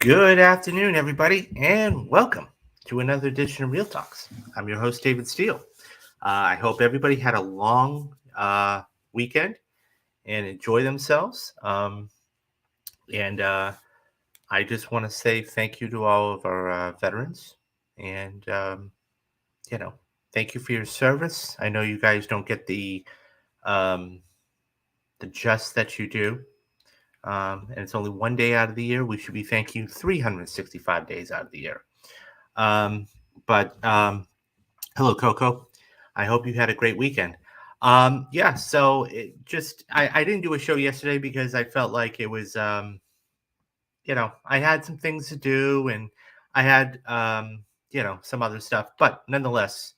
Good afternoon, everybody, and welcome to another edition of Real Talks. I'm your host, David Steele. I hope everybody had a long weekend and enjoy themselves. And I just want to say thank you to all of our veterans, and you know, thank you for your service. I know you guys don't get um, the just that you do. And it's only one day out of the year. We should be thanking you 365 days out of the year. Um, but hello, Coco. I hope you had a great weekend. Yeah, so I didn't do a show yesterday because I felt like it was, I had some things to do and I had, some other stuff. But nonetheless,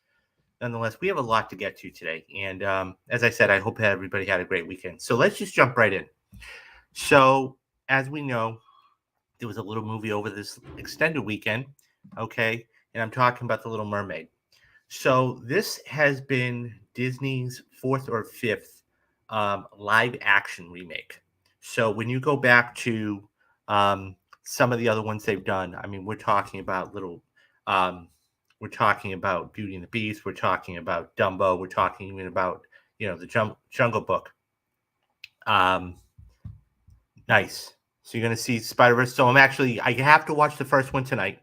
we have a lot to get to today. And as I said, I hope everybody had a great weekend. So let's just jump right in. So, as we know, there was a little movie over this extended weekend. Okay. And I'm talking about The Little Mermaid. So this has been Disney's fourth or fifth live action remake. So when you go back to um, some of the other ones they've done, I mean, um, we're talking about Beauty and the Beast, we're talking about Dumbo, we're talking even about the Jungle Book. Um, nice. So you're gonna see Spider Verse. So I have to watch the first one tonight,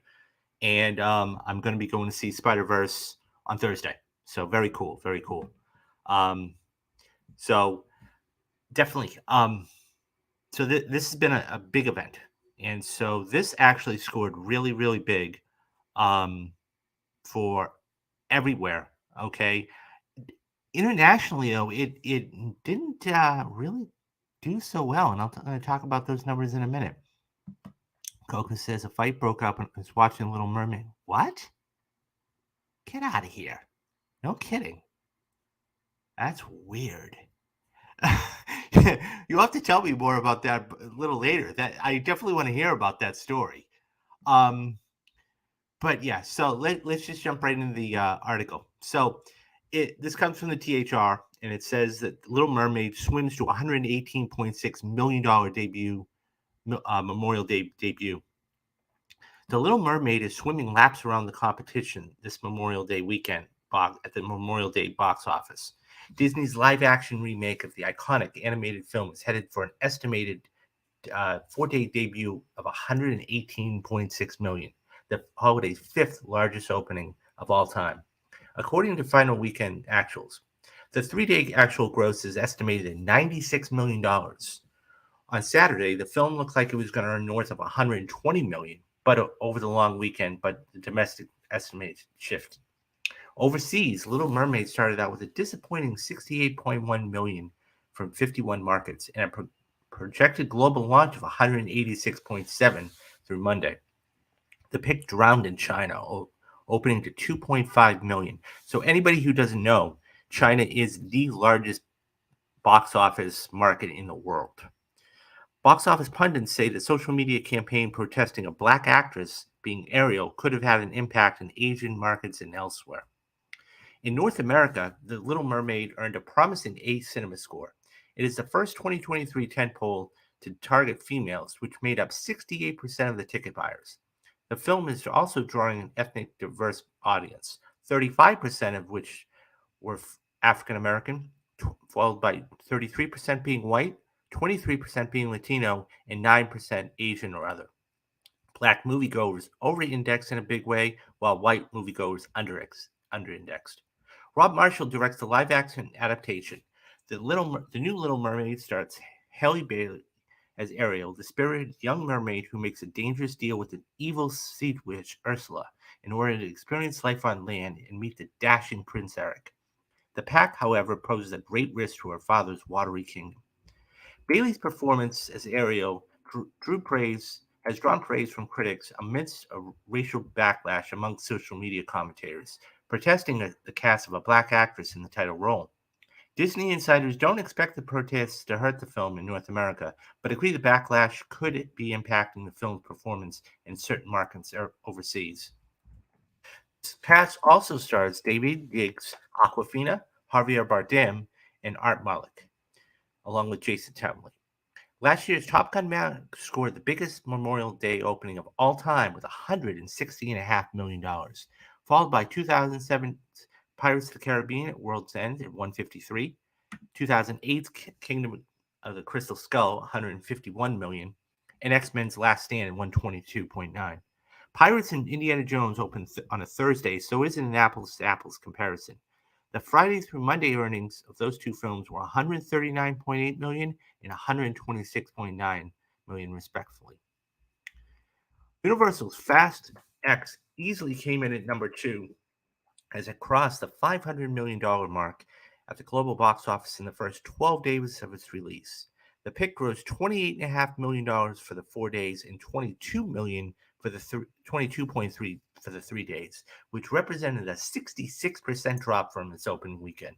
and I'm going to be going to see Spider Verse on Thursday. So very cool, very cool. Um, so definitely. This has been a big event, and so this actually scored really, really big um, for everywhere. Okay, internationally though, it didn't really do so well, and I'm going to talk about those numbers in a minute. Coco says a fight broke up and was watching Little Mermaid. What? Get out of here. No kidding. That's weird. You'll have to tell me more about that a little later. That I definitely want to hear about that story. Um, but yeah, so let's just jump right into the article. So this comes from the THR, and it says that Little Mermaid swims to $118.6 million debut, Memorial Day debut. The Little Mermaid is swimming laps around the competition this Memorial Day weekend at the Memorial Day box office. Disney's live-action remake of the iconic animated film is headed for an estimated four-day debut of $118.6 million, the holiday's fifth largest opening of all time. According to final weekend actuals, the three-day actual gross is estimated at $96 million. On Saturday, the film looked like it was going to earn north of $120 million, but over the long weekend, but the domestic estimates shift. Overseas, Little Mermaid started out with a disappointing 68.1 million from 51 markets and a projected global launch of 186.7 through Monday. The pic drowned in China, opening to 2.5 million. So anybody who doesn't know, China is the largest box office market in the world. Box office pundits say the social media campaign protesting a black actress being Ariel could have had an impact in Asian markets and elsewhere. In North America, The Little Mermaid earned a promising A cinema score. It is the first 2023 tentpole to target females, which made up 68% of the ticket buyers. The film is also drawing an ethnic diverse audience, 35% of which were African American, followed by 33% being white, 23% being Latino, and 9% Asian or other. Black moviegoers over-indexed in a big way, while white moviegoers under-indexed. Rob Marshall directs the live-action adaptation. The new Little Mermaid stars Halle Bailey as Ariel, the spirited young mermaid who makes a dangerous deal with the evil sea witch Ursula in order to experience life on land and meet the dashing Prince Eric. The pack, however, poses a great risk to her father's watery kingdom. Bailey's performance as Ariel has drawn praise from critics amidst a racial backlash among social media commentators, protesting the cast of a black actress in the title role. Disney insiders don't expect the protests to hurt the film in North America, but agree the backlash could be impacting the film's performance in certain markets overseas. This cast also stars David Diggs, Awkwafina, Javier Bardem, and Art Malik, along with Jason Townley. Last year's Top Gun Maverick scored the biggest Memorial Day opening of all time with $160.5 million, followed by 2007's Pirates of the Caribbean at World's End at 153, 2008's Kingdom of the Crystal Skull, 151 million, and X-Men's Last Stand at 122.9. Pirates and Indiana Jones opened on a Thursday, so it isn't an apples-to-apples comparison. The Friday through Monday earnings of those two films were 139.8 million and 126.9 million, respectively. Universal's Fast X easily came in at number 2 as it crossed the $500 million mark at the global box office in the first 12 days of its release. The pick grossed $28.5 million for the 4 days and $22 million for the 22.3 for the 3 days, which represented a 66% drop from its opening weekend.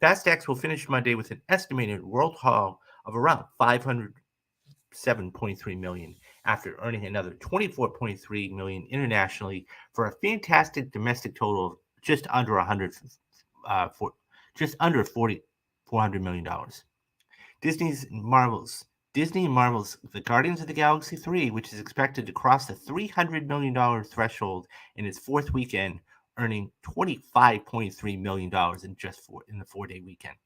Fast X will finish Monday with an estimated world haul of around 507.3 million after earning another 24.3 million internationally for a fantastic domestic total of just under 100 for just under $400 million. Disney and Marvel's The Guardians of the Galaxy 3, which is expected to cross the $300 million threshold in its fourth weekend, earning $25.3 million in the 4-day weekend.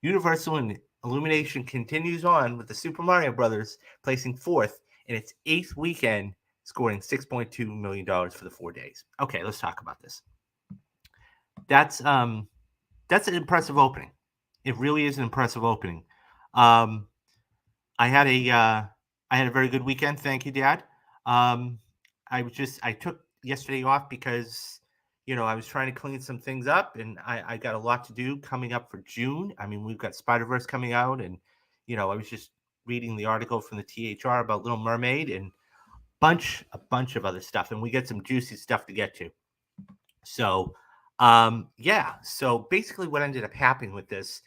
Universal and Illumination continues on with the Super Mario Brothers placing fourth in its 8th weekend, scoring $6.2 million for the 4 days. Okay, let's talk about this. That's an impressive opening. It really is an impressive opening. I had a very good weekend. Thank you, Dad. I took yesterday off because I was trying to clean some things up, and I got a lot to do coming up for June. I mean, we've got Spider-Verse coming out, and I was just reading the article from the THR about Little Mermaid and a bunch of other stuff, and we get some juicy stuff to get to. So, So basically, what ended up happening with this,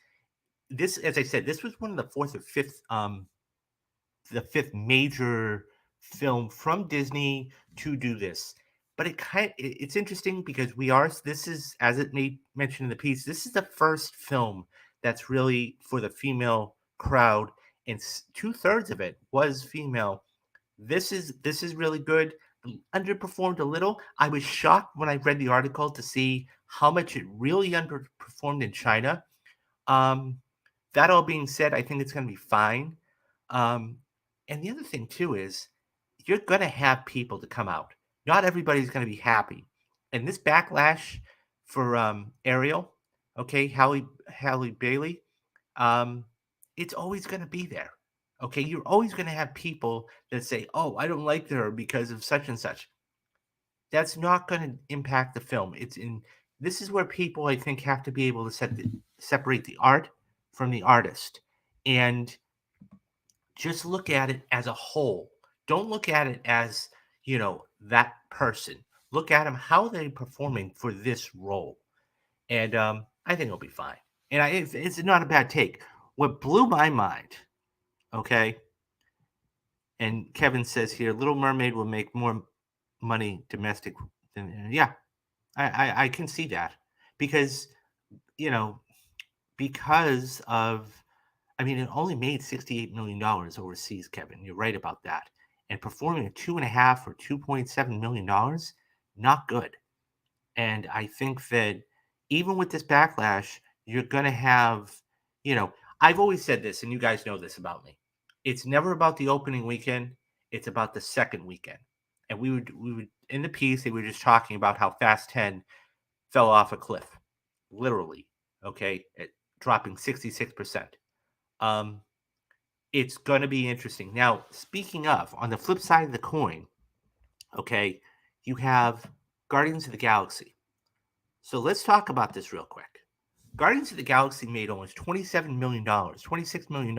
as I said, this was one of the fourth or fifth, the fifth major film from Disney to do this. But it's interesting because this is, as it mentioned in the piece, this is the first film that's really for the female crowd, and 2/3 of it was female. This is really good. Underperformed a little. I was shocked when I read the article to see how much it really underperformed in China. That all being said, I think it's going to be fine. And the other thing too is you're going to have people to come out. Not everybody's going to be happy. And this backlash for Ariel, okay, Halle Bailey, it's always going to be there. Okay, you're always going to have people that say, "Oh, I don't like her because of such and such." That's not going to impact the film. This is where people, I think, have to be able to separate the art from the artist and just look at it as a whole. Don't look at it as, that person. Look at them, how they're performing for this role. And I think it'll be fine. And it's not a bad take. What blew my mind, okay, and Kevin says here, Little Mermaid will make more money domestic than, yeah, I can see that. Because, because of, it only made $68 million overseas, Kevin. You're right about that. And performing at 2.5 or $2.7 million, not good. And I think that even with this backlash, you're going to have, I've always said this, and you guys know this about me. It's never about the opening weekend. It's about the second weekend. And we would in the piece, they were just talking about how Fast 10 fell off a cliff, literally, okay, dropping 66%. It's going to be interesting. Now, speaking of, on the flip side of the coin, okay, you have Guardians of the Galaxy. So let's talk about this real quick. Guardians of the Galaxy made almost $27 million, $26 million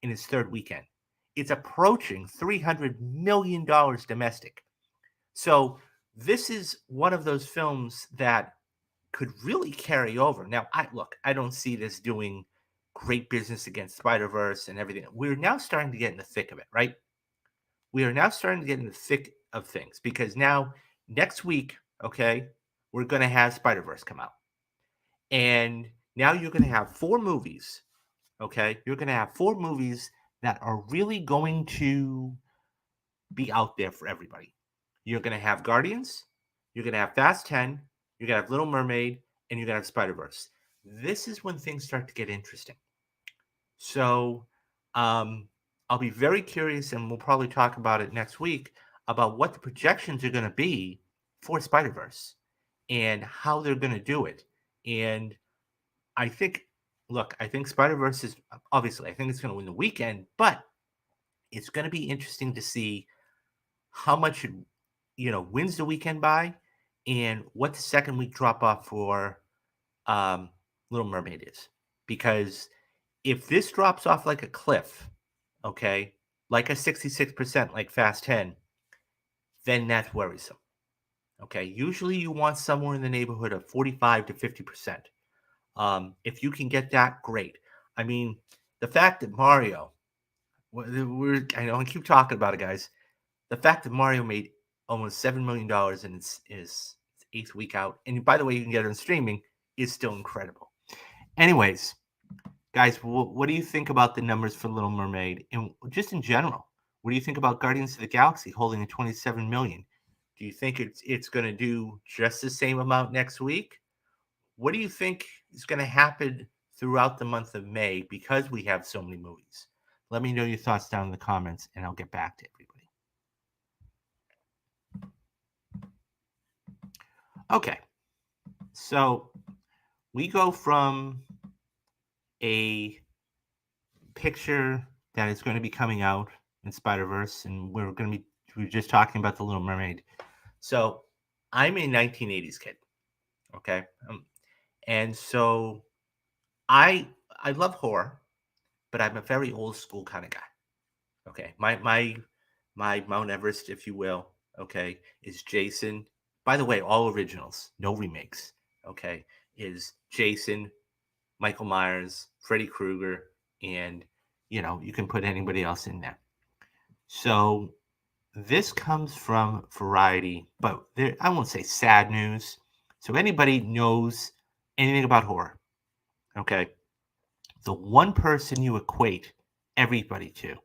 in its third weekend. It's approaching $300 million domestic. So this is one of those films that could really carry over. Now, I don't see this doing great business against Spider-Verse and everything. We're now starting to get in the thick of it, right? We are now starting to get in the thick of things because now next week, okay, we're going to have Spider-Verse come out. And now you're going to have 4 movies, okay? You're going to have 4 movies that are really going to be out there for everybody. You're going to have Guardians, you're going to have Fast 10, you're going to have Little Mermaid, and you're going to have Spider-Verse. This is when things start to get interesting. So um, I'll be very curious, and we'll probably talk about it next week about what the projections are going to be for Spider-Verse and how they're going to do it. And I think, look, I think Spider-Verse is obviously, I think it's going to win the weekend, but it's going to be interesting to see how much it, wins the weekend by, and what the second week drop off for um, Little Mermaid is. Because if this drops off like a cliff, okay, like a 66%, like Fast 10, then that's worrisome. Okay, usually you want somewhere in the neighborhood of 45 to 50%. If you can get that, great. I mean, the fact that Mario, I know I keep talking about it, guys. The fact that Mario made almost $7 million in its eighth week out, and by the way, you can get it on streaming, is still incredible. Anyways, guys, what do you think about the numbers for Little Mermaid, and just in general? What do you think about Guardians of the Galaxy holding at 27 million? Do you think it's going to do just the same amount next week? What do you think is going to happen throughout the month of May because we have so many movies? Let me know your thoughts down in the comments, and I'll get back to everybody. Okay, so we go from a picture that is going to be coming out in Spider-Verse, and we're just talking about the Little Mermaid. So I'm a 1980s kid, okay, and so I I love horror, but I'm a very old school kind of guy. Okay, my Mount Everest, if you will, okay, is Jason. By the way, all originals, no remakes. Okay, is Jason, Michael Myers, Freddy Krueger, and you can put anybody else in there. So this comes from Variety, but I won't say sad news. So anybody knows anything about horror, okay? The one person you equate everybody to,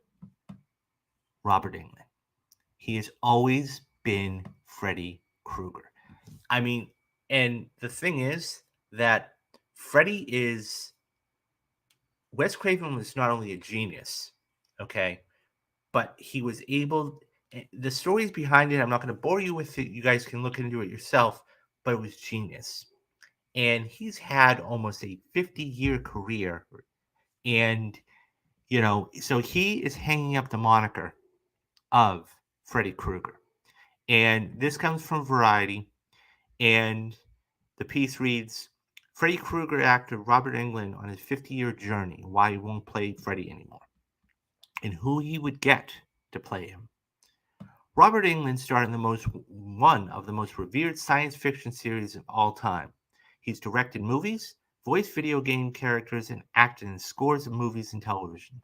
Robert Englund. He has always been Freddy Krueger. I mean, and the thing is that Freddy is Wes Craven was not only a genius, okay, but he was able. The stories behind it, I'm not going to bore you with it. You guys can look into it yourself, but it was genius. And he's had almost a 50-year career. And, so he is hanging up the moniker of Freddy Krueger. And this comes from Variety. And the piece reads Freddy Krueger actor Robert Englund on his 50-year journey, why he won't play Freddy anymore, and who he would get to play him. Robert Englund starred in one of the most revered science fiction series of all time. He's directed movies, voiced video game characters, and acted in scores of movies and television.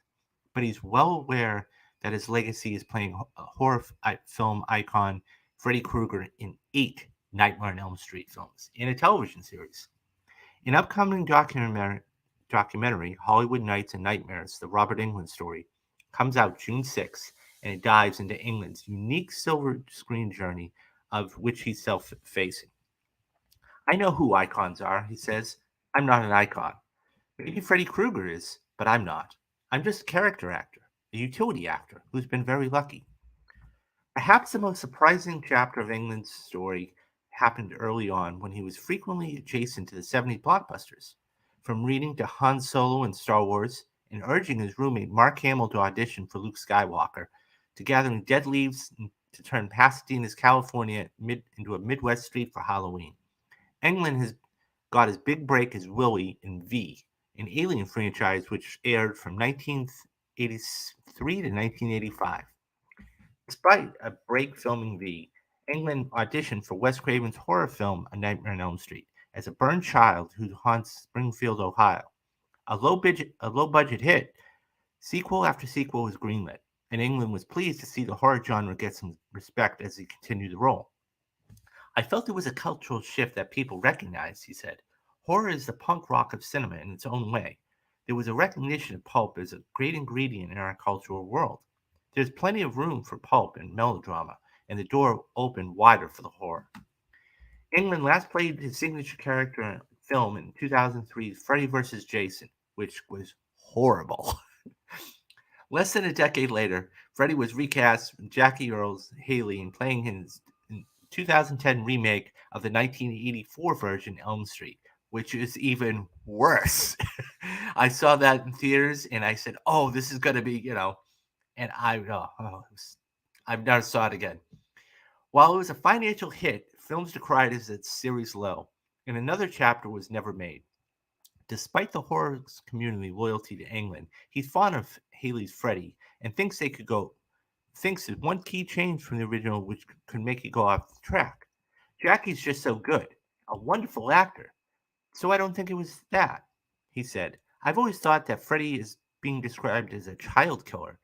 But he's well aware that his legacy is playing horror film icon Freddy Krueger in 8 Nightmare on Elm Street films and a television series. An upcoming documentary, Hollywood Nights and Nightmares, the Robert Englund story, comes out June 6th, and it dives into Englund's unique silver screen journey of which he's self-facing. I know who icons are, he says. I'm not an icon. Maybe Freddy Krueger is, but I'm not. I'm just a character actor, a utility actor who's been very lucky. Perhaps the most surprising chapter of Englund's story happened early on when he was frequently adjacent to the 70s blockbusters. From reading to Han Solo and Star Wars and urging his roommate Mark Hamill to audition for Luke Skywalker, to gathering dead leaves to turn Pasadena's California into a Midwest street for Halloween. Englund has got his big break as Willie in V, an Alien franchise which aired from 1983 to 1985. Despite a break filming V, Englund auditioned for Wes Craven's horror film A Nightmare on Elm Street as a burned child who haunts Springfield, Ohio. A low budget hit, sequel after sequel was greenlit, and Englund was pleased to see the horror genre get some respect as he continued the role. I felt it was a cultural shift that people recognized, he said. Horror is the punk rock of cinema in its own way. There was a recognition of pulp as a great ingredient in our cultural world. There's plenty of room for pulp and melodrama, and the door opened wider for the horror. England last played his signature character in a film in 2003's Freddy vs. Jason, which was horrible. Less than a decade later, Freddy was recast with Jackie Earle's Haley and playing his 2010 remake of the 1984 version Elm Street, which is even worse. I saw that in theaters and I said, "Oh, this is going to be, and I've never saw it again." While it was a financial hit, films decried its series low, and another chapter was never made. Despite the horror community loyalty to England, he's fond of Haley's Freddy and thinks that one key change from the original which could make it go off the track. Jackie's just so good, a wonderful actor. So I don't think it was that, he said. I've always thought that Freddy is being described as a child killer.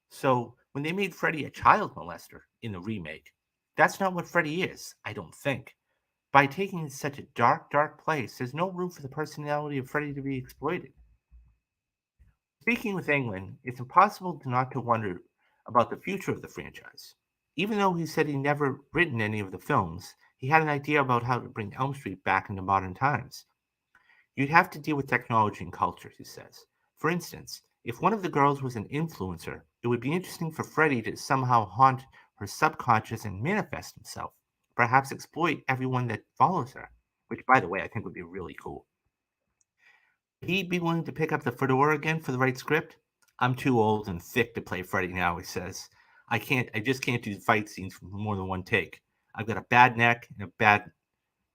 So when they made Freddy a child molester in the remake, that's not what Freddy is, I don't think. By taking it to such a dark, dark place, there's no room for the personality of Freddy to be exploited. Speaking with England, it's impossible to not to wonder about the future of the franchise. Even though he said he never written any of the films, he had an idea about how to bring Elm Street back into modern times. You'd have to deal with technology and culture, he says. For instance, if one of the girls was an influencer, it would be interesting for Freddy to somehow haunt her subconscious and manifest himself, perhaps exploit everyone that follows her, which, by the way, I think would be really cool. Would he be willing to pick up the fedora again for the right script? I'm too old and thick to play Freddy now, he says. I just can't do fight scenes for more than one take. I've got a bad neck and a bad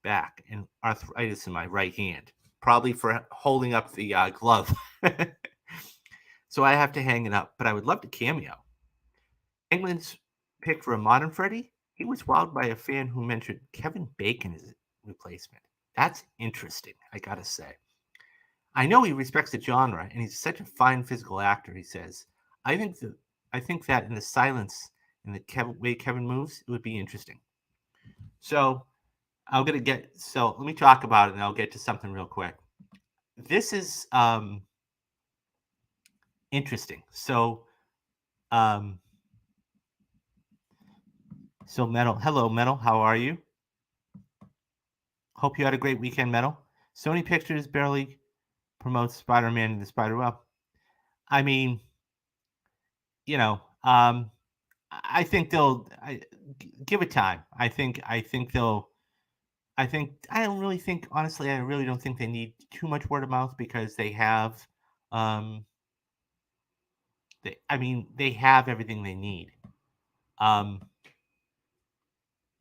back and arthritis in my right hand, probably for holding up the glove. So I have to hang it up, but I would love to cameo. England's pick for a modern Freddy? He was wowed by a fan who mentioned Kevin Bacon as replacement. That's interesting, I gotta say. I know he respects the genre, and he's such a fine physical actor. He says, "I think that I think that in the silence and the way Kevin moves, it would be interesting." So I'm gonna get. So let me talk about it, and I'll get to something real quick. This is interesting. Um, so Metal, hello Metal, how are you? Hope you had a great weekend, Metal. Sony Pictures barely promotes Spider-Man and the Spider-Web. I mean, you know, I think give it time. I think they'll. I don't really think honestly. I really don't think they need too much word of mouth because they have. Um, they have everything they need. Um,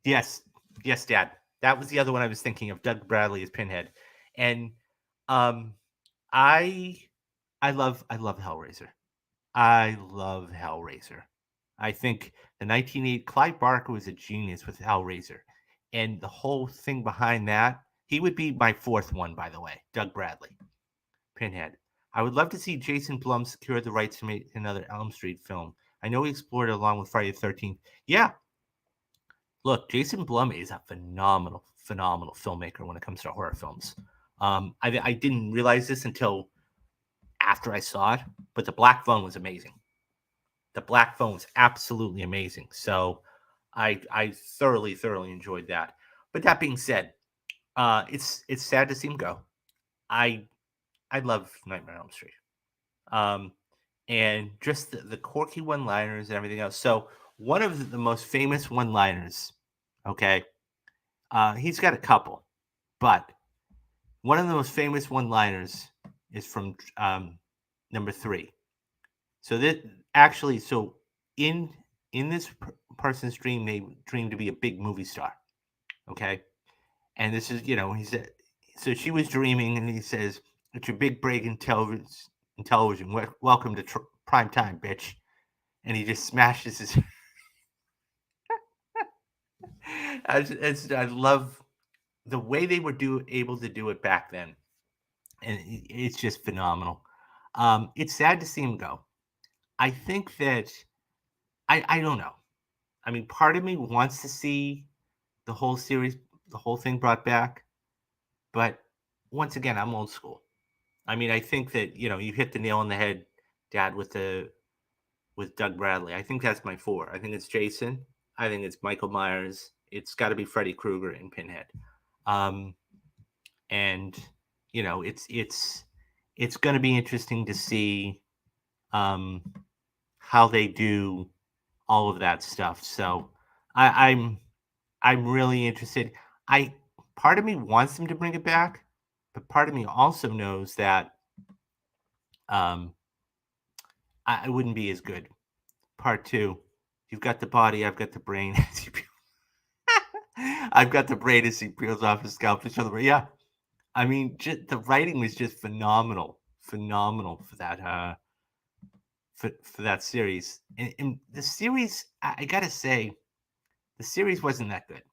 yes, yes, Dad. That was the other one I was thinking of. Doug Bradley as Pinhead, and um, I, I love Hellraiser. I love Hellraiser. I think the 1980 Clive Barker was a genius with Hellraiser, and the whole thing behind that. He would be my fourth one, by the way. Doug Bradley, Pinhead. I would love to see Jason Blum secure the rights to make another Elm Street film. I know he explored it along with Friday the 13th. Yeah, look, Jason Blum is a phenomenal, phenomenal filmmaker when it comes to horror films. I didn't realize this until after I saw it, but The Black Phone was amazing. The Black Phone was absolutely amazing. So I thoroughly, thoroughly enjoyed that. But that being said, it's sad to see him go. I I love Nightmare on Elm Street. Um, and just the quirky one-liners and everything else. So one of the most famous one-liners, okay, he's got a couple, but one of the most famous one-liners is from number three. So that actually, so in in this person's dream, they dream to be a big movie star. Okay, and this is he said. So she was dreaming, and he says, "It's your big break in television. Welcome to prime time, bitch." And he just smashes his. I love the way they were able to do it back then, and it's just phenomenal. It's sad to see him go. I think that I don't know. I mean, part of me wants to see the whole series, the whole thing brought back, but once again, I'm old school. I mean, I think that you hit the nail on the head, Dad, with Doug Bradley. I think that's my four. I think it's Jason. I think it's Michael Myers. It's got to be Freddy Krueger and Pinhead. Um, and it's going to be interesting to see um, how they do all of that stuff. So I'm really interested. I Part of me wants them to bring it back, but part of me also knows that um, I wouldn't be as good. Part two, you've got the body, I've got the brain. I've got the brain as he peels off his scalp to show the brain. Yeah, I mean, the writing was just phenomenal, phenomenal for that series. And the series, I gotta say, the series wasn't that good.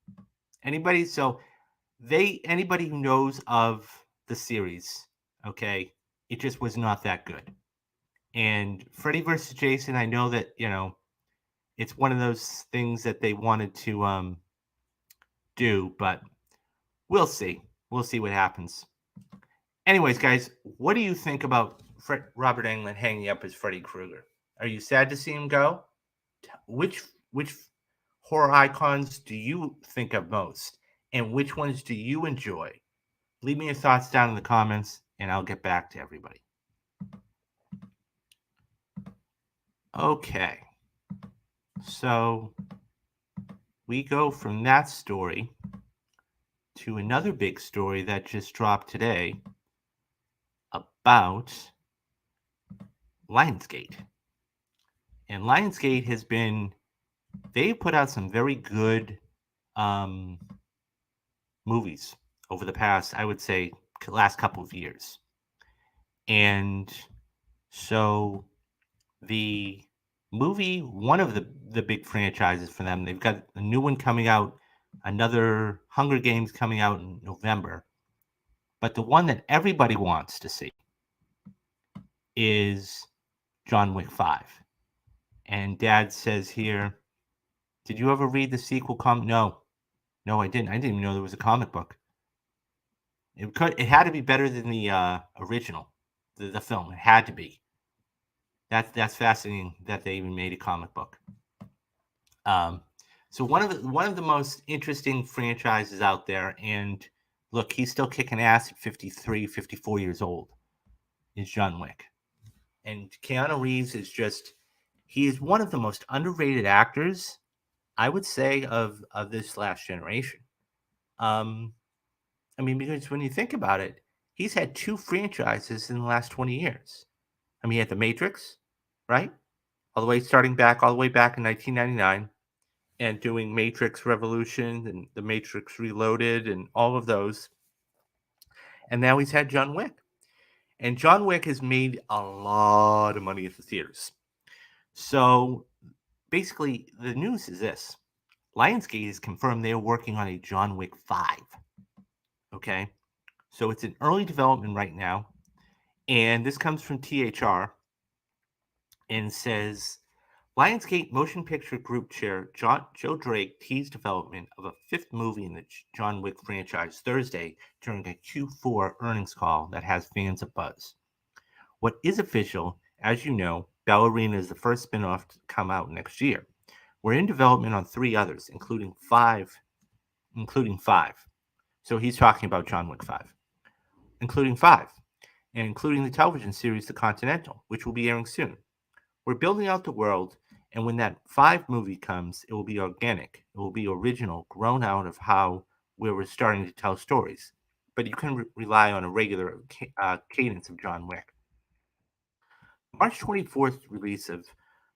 Anybody, so anybody who knows of the series, okay, it just was not that good. And Freddy versus Jason, I know that it's one of those things that they wanted to do, but we'll see. We'll see what happens. Anyways, guys, what do you think about Robert Englund hanging up as Freddy Krueger? Are you sad to see him go? Which horror icons do you think of most, and which ones do you enjoy? Leave me your thoughts down in the comments, and I'll get back to everybody. Okay, so we go from that story to another big story that just dropped today about Lionsgate. And Lionsgate they put out some very good um, movies over the past, I would say, last couple of years. And so the movie, one of the big franchises for them, they've got a new one coming out, another Hunger Games coming out in November. But the one that everybody wants to see is John Wick 5. And Dad says here, did you ever read the sequel No. No, I didn't. I didn't even know there was a comic book. It had to be better than the original, the film. It had to be. That's fascinating that they even made a comic book. So one of the most interesting franchises out there, and look, he's still kicking ass at 53, 54 years old, is John Wick. And Keanu Reeves he is one of the most underrated actors, I would say, of this last generation. I mean, because when you think about it, he's had two franchises in the last 20 years. I mean, he had The Matrix, right? All the way back in 1999, and doing Matrix Revolution and The Matrix Reloaded and all of those. And now he's had John Wick. And John Wick has made a lot of money at the theaters. So basically, the news is this: Lionsgate has confirmed they are working on a John Wick 5. Okay. So it's in early development right now. And this comes from THR and says Lionsgate Motion Picture Group Chair Joe Drake teased development of a fifth movie in the John Wick franchise Thursday during a Q4 earnings call that has fans abuzz. What is official, as you know, Ballerina is the first spin-off to come out next year. We're in development on 3 others, including five. So he's talking about John Wick 5, including 5, and including the television series The Continental, which will be airing soon. We're building out the world, and when that 5 movie comes, it will be organic. It will be original, grown out of where we're starting to tell stories. But you can rely on a regular cadence of John Wick. March 24th release of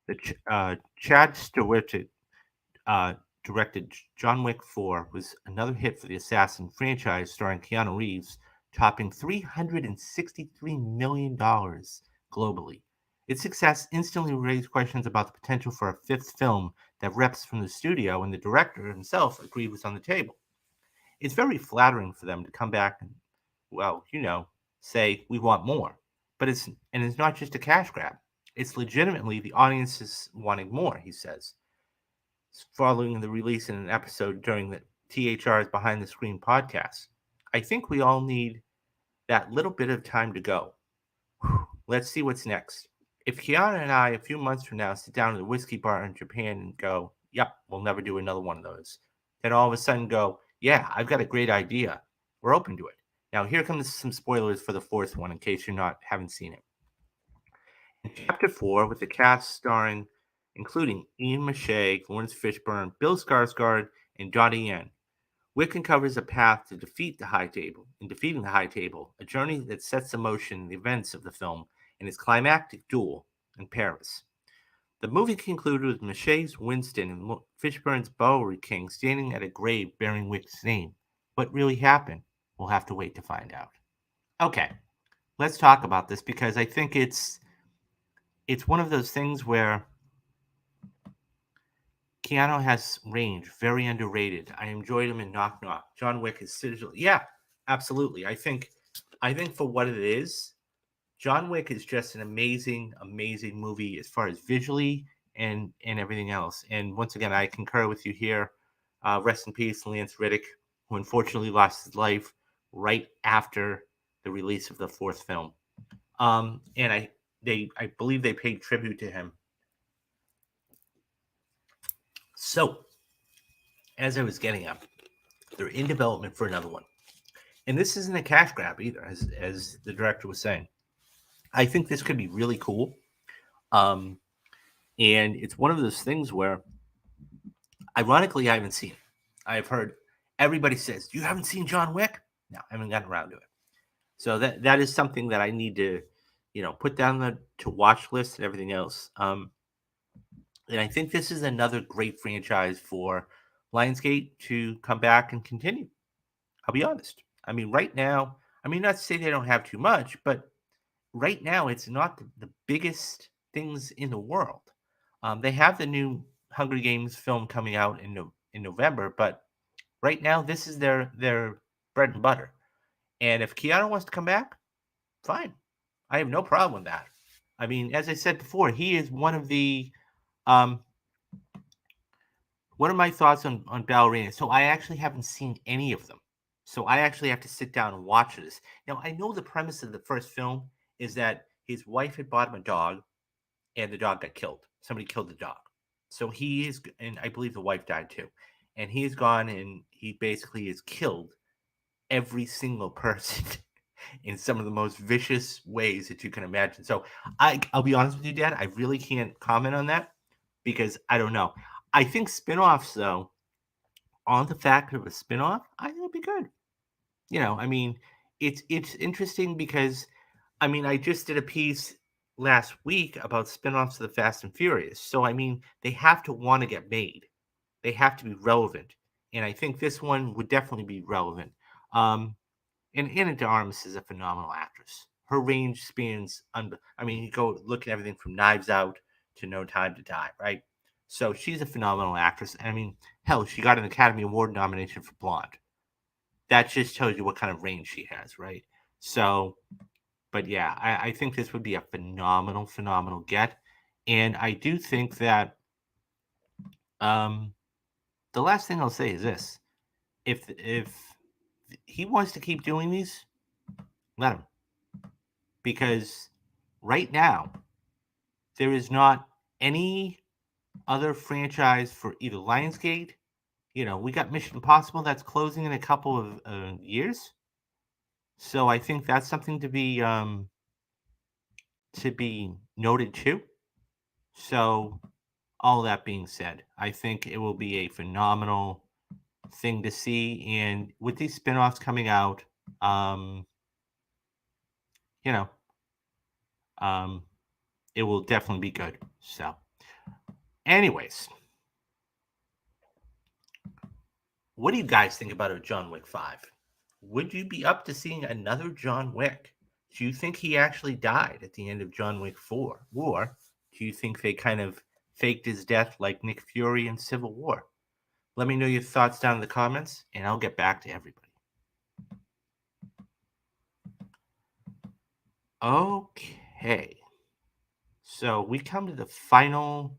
the Chad Stewart directed John Wick 4 was another hit for the Assassin franchise, starring Keanu Reeves, topping $363 million globally. Its success instantly raised questions about the potential for a fifth film that reps from the studio and the director himself agreed was on the table. It's very flattering for them to come back and, well, say we want more. But it's not just a cash grab. It's legitimately the audience is wanting more, he says. Following the release in an episode during the THR's Behind the Screen podcast. I think we all need that little bit of time to go. Let's see what's next. If Kiana and I, a few months from now, sit down at a whiskey bar in Japan and go, yep, we'll never do another one of those, then all of a sudden go, yeah, I've got a great idea. We're open to it. Now, here comes some spoilers for the fourth one in case you haven't seen it. In Chapter 4, with the cast starring, including Ian McShane, Lawrence Fishburne, Bill Skarsgård, and Donnie Yen, Wick uncovers a path to defeat the High Table. In defeating the High Table, a journey that sets in motion the events of the film and its climactic duel in Paris. The movie concluded with Mache's Winston and Fishburne's Bowery King standing at a grave bearing Wick's name. What really happened? We'll have to wait to find out. Okay, let's talk about this because I think it's one of those things where Keanu has range, very underrated. I enjoyed him in Knock Knock. John Wick is seriously, yeah, absolutely. I think for what it is, John Wick is just an amazing, amazing movie as far as visually and everything else. And once again, I concur with you here. Rest in peace, Lance Reddick, who unfortunately lost his life right after the release of the fourth film. And I believe they paid tribute to him. So, as I was getting at, they're in development for another one. And this isn't a cash grab either, as the director was saying. I think this could be really cool. Um, and it's one of those things where, ironically, I haven't seen it. I've heard everybody says, "You haven't seen John Wick?" No, I haven't gotten around to it. So that is something that I need to, put down the to watch list and everything else. And I think this is another great franchise for Lionsgate to come back and continue. I'll be honest. I mean, right now, not to say they don't have too much, but right now it's not the biggest things in the world. They have the new Hunger Games film coming out in November, but right now this is their bread and butter. And if Keanu wants to come back, fine. I have no problem with that. I mean, as I said before, he is um, one of my thoughts on Ballerina. So I actually haven't seen any of them. So I actually have to sit down and watch this. Now I know the premise of the first film is that his wife had bought him a dog, and the dog got killed. Somebody killed the dog. So he is, and I believe the wife died too. And he's gone and he basically has killed every single person in some of the most vicious ways that you can imagine. So I'll be honest with you, Dad, I really can't comment on that because I don't know. I think spin-offs, though, on the fact of a spin-off, I think it'd be good. It's interesting because I just did a piece last week about spin-offs of the Fast and Furious. So they have to want to get made. They have to be relevant. And I think this one would definitely be relevant. And Anna de Armas is a phenomenal actress. Her range spans, you go look at everything from Knives Out to No Time to Die, right? So she's a phenomenal actress. Hell, she got an Academy Award nomination for Blonde. That just tells you what kind of range she has, right? So, but yeah, I think this would be a phenomenal, phenomenal get. And I do think that the last thing I'll say is this. If he wants to keep doing these, let him. Because right now, there is not any other franchise for either Lionsgate. We got Mission Impossible that's closing in a couple of years. So I think that's something to be noted too. So all that being said, I think it will be a phenomenal thing to see. And with these spin-offs coming out, you know, um, it will definitely be good. So, anyways, what do you guys think about a John Wick 5? Would you be up to seeing another John Wick? Do you think he actually died at the end of John Wick 4? Or do you think they kind of faked his death like Nick Fury in Civil War? Let me know your thoughts down in the comments, and I'll get back to everybody. Okay. So we come to the final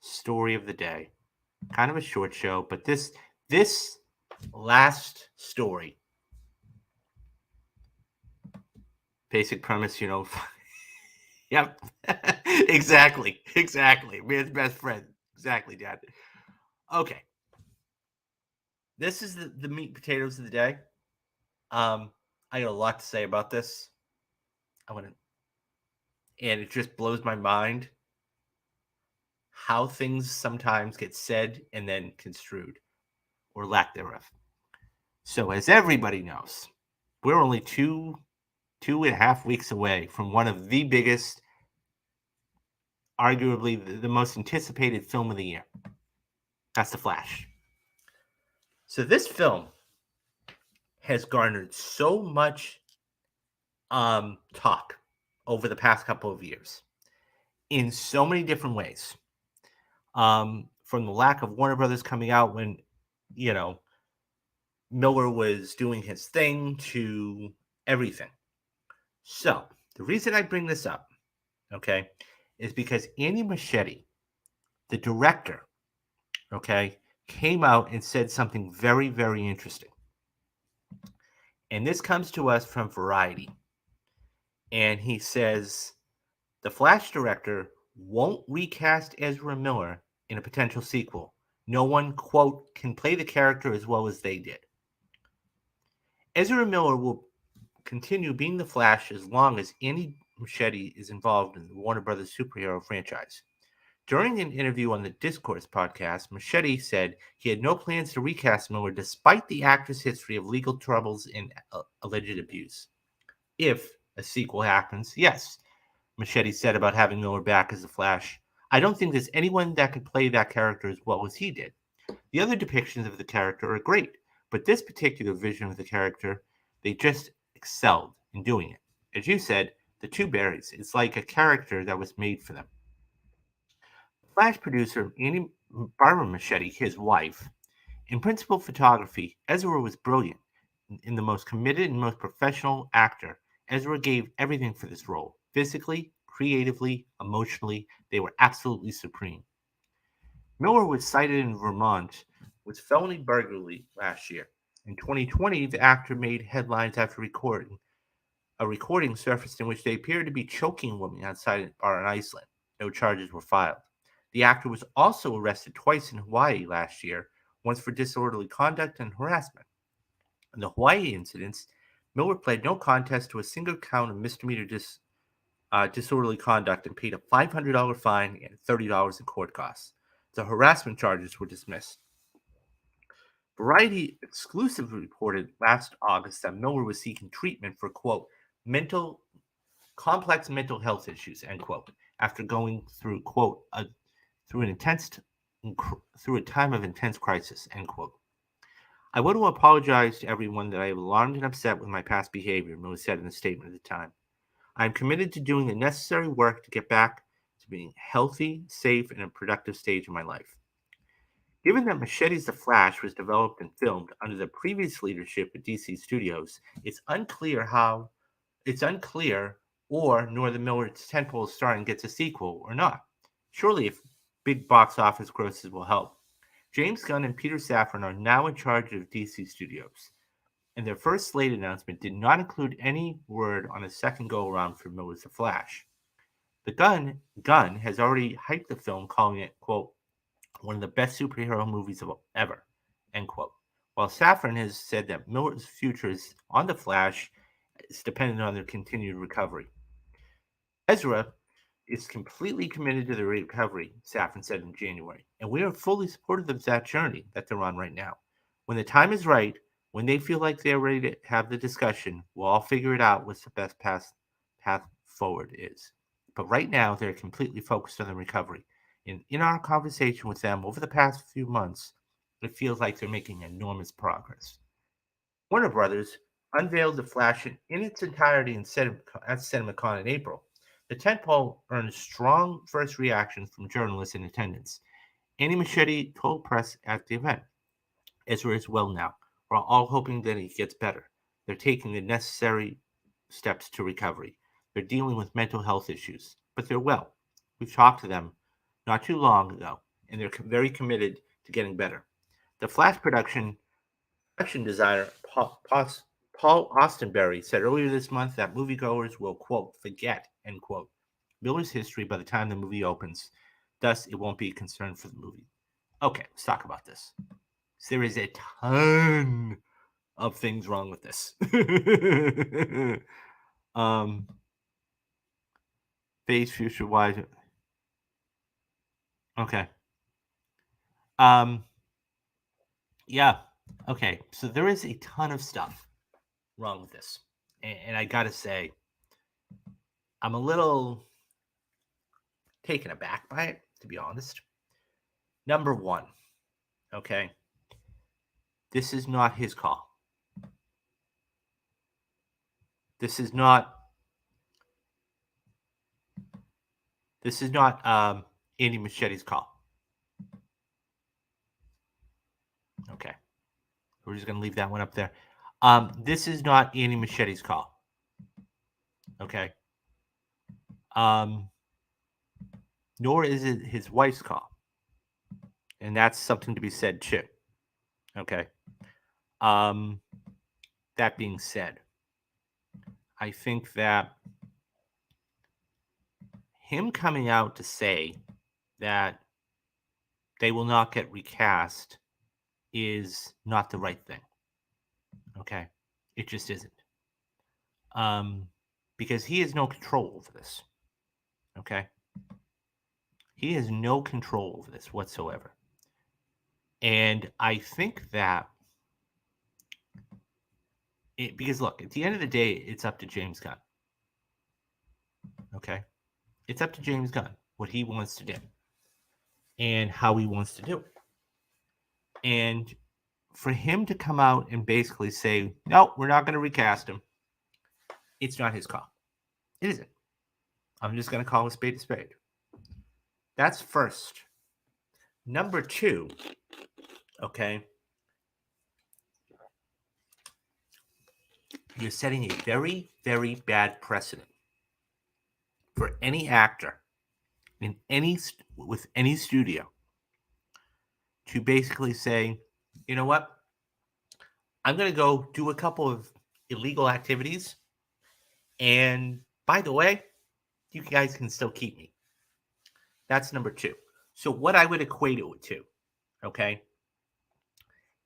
story of the day. Kind of a short show, but this last story, Basic premise, Yep. Exactly. Exactly. Man's best friend. Exactly, Dad. Okay. This is the meat and potatoes of the day. Um, I got a lot to say about this. I want to, and it just blows my mind how things sometimes get said and then construed, or lack thereof. So, as everybody knows, we're only 2.5 weeks away from one of the biggest, arguably the most anticipated film of the year. That's The Flash. So, this film has garnered so much talk over the past couple of years in so many different ways. From the lack of Warner Brothers coming out when, you know, Miller was doing his thing to everything. So, the reason I bring this up, okay, is because Andy Muschietti, the director, okay, came out and said something very, very interesting. And this comes to us from Variety. And he says the Flash director won't recast Ezra Miller in a potential sequel. No one, quote, can play the character as well as they did. Ezra Miller will continue being the Flash as long as Andy Muschietti is involved in the Warner Brothers superhero franchise. During an interview on the Discourse podcast, Muschietti said he had no plans to recast Miller despite the actor's history of legal troubles and alleged abuse. If a sequel happens, yes, Muschietti said about having Miller back as the Flash. I don't think there's anyone that could play that character as well as he did. The other depictions of the character are great, but this particular vision of the character, they just excelled in doing it. As you said, the two berries, it's like a character that was made for them. Flash producer Barbara Muschietti, his wife, in principal photography, Ezra was brilliant. In the most committed and most professional actor, Ezra gave everything for this role. Physically, creatively, emotionally, they were absolutely supreme. Miller was cited in Vermont with felony burglary last year. In 2020, the actor made headlines after recording. A recording surfaced in which they appeared to be choking a woman outside a bar in Iceland. No charges were filed. The actor was also arrested twice in Hawaii last year, once for disorderly conduct and harassment. In the Hawaii incidents, Miller pled no contest to a single count of misdemeanor disorderly conduct and paid a $500 fine and $30 in court costs. The harassment charges were dismissed. Variety exclusively reported last August that Miller was seeking treatment for, quote, complex mental health issues, end quote, after going through, quote, through a time of intense crisis, end quote. I want to apologize to everyone that I have alarmed and upset with my past behavior, Miller said in a statement at the time. I am committed to doing the necessary work to get back to being healthy, safe, and a productive stage in my life. Given that Machete's The Flash was developed and filmed under the previous leadership at DC Studios, it's unclear or nor the Miller's tentpole starring gets a sequel or not. Surely, if big box office grosses will help. James Gunn and Peter Safran are now in charge of DC Studios, and their first slate announcement did not include any word on a second go-around for Miller's The Flash. The Gunn has already hyped the film, calling it, quote, one of the best superhero movies of ever, end quote. While Safran has said that Miller's future is on The Flash is dependent on their continued recovery. Ezra is completely committed to the recovery, Safran said in January, and we are fully supportive of that journey that they're on right now. When the time is right, when they feel like they're ready to have the discussion, we'll all figure it out what the best path forward is. But right now, they're completely focused on the recovery. And in our conversation with them over the past few months, it feels like they're making enormous progress. Warner Brothers unveiled The Flash in its entirety at CinemaCon in April. The tentpole earned strong first reactions from journalists in attendance. Andy Muschietti told press at the event, Ezra is well now. We're all hoping that he gets better. They're taking the necessary steps to recovery. They're dealing with mental health issues, but they're well. We've talked to them not too long ago, and they're very committed to getting better. The Flash production designer Paul Austenberry said earlier this month that moviegoers will, quote, forget, end quote, Miller's history by the time the movie opens. Thus, it won't be a concern for the movie. Okay, let's talk about this. So there is a ton of things wrong with this. Phase future wise. Okay. Yeah. Okay. So there is a ton of stuff wrong with this. And I gotta say, I'm a little taken aback by it, to be honest. Number one, okay. This is not his call. This is not Andy Machetti's call. Okay. We're just gonna leave that one up there. This is not Andy Machetti's call. Okay. Nor is it his wife's call. And that's something to be said too. Okay. That being said, I think that him coming out to say that they will not get recast is not the right thing. Okay. It just isn't. Because he has no control over this. Okay. He has no control over this whatsoever. And I think that because look, at the end of the day, it's up to James Gunn. Okay. It's up to James Gunn what he wants to do and how he wants to do it. And for him to come out and basically say, no, we're not going to recast him, it's not his call. It isn't. I'm just going to call a spade a spade. That's first. Number two, okay, you're setting a very, very bad precedent for any actor with any studio to basically say, you know what, I'm going to go do a couple of illegal activities, and by the way, you guys can still keep me. That's number two. So what I would equate it to, okay,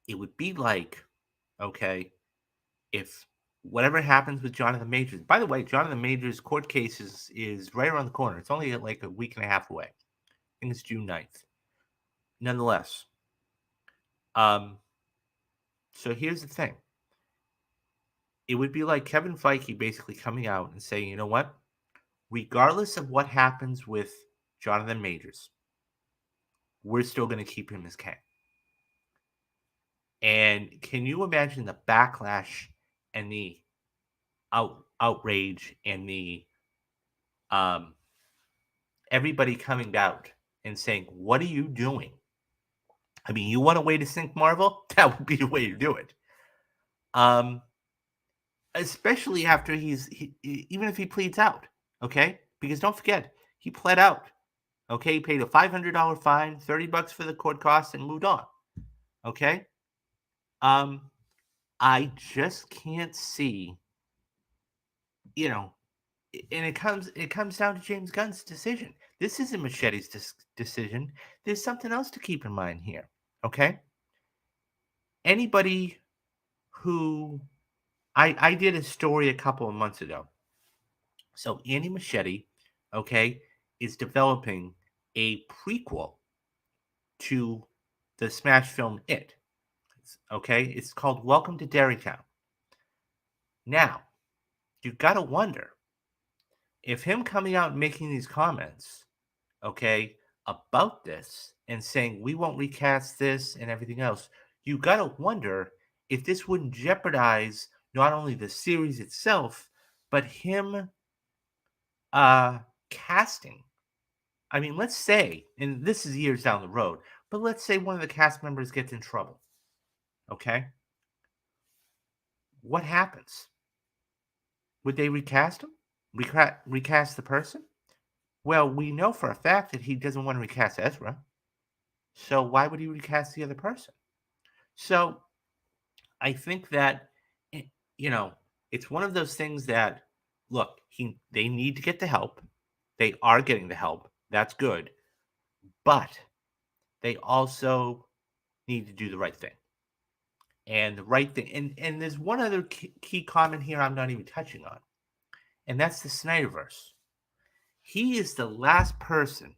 it would be like, okay, if whatever happens with Jonathan Majors. By the way, Jonathan Majors' court case is right around the corner. It's only like a week and a half away. I think it's June 9th. Nonetheless, so here's the thing. It would be like Kevin Feige basically coming out and saying, you know what? Regardless of what happens with Jonathan Majors, we're still going to keep him as Kang. And can you imagine the backlash and the outrage and the everybody coming out and saying, what are you doing? I mean, you want a way to sink Marvel? That would be the way to do it. Especially after even if he pleads out, okay? Because don't forget, he pled out. Okay, he paid a $500 fine, $30 for the court costs, and moved on. Okay? I just can't see, you know, and it comes down to James Gunn's decision. This isn't Machetti's decision. There's something else to keep in mind here. Okay? Anybody who I did a story a couple of months ago. So Andy Muschietti, okay, is developing a prequel to the smash film It. Okay, it's called Welcome to Derrytown. Now, you've got to wonder if him coming out and making these comments, okay, about this and saying we won't recast this and everything else, you got to wonder if this wouldn't jeopardize not only the series itself, but him casting. I mean, let's say, and this is years down the road, but let's say one of the cast members gets in trouble. Okay? What happens? Would they recast him? Recast the person? Well, we know for a fact that he doesn't want to recast Ezra. So why would he recast the other person? So I think that you know, it's one of those things that, look, they need to get the help. They are getting the help. That's good. But they also need to do the right thing. And the right thing, and there's one other key comment here I'm not even touching on, and that's the Snyderverse. He is the last person,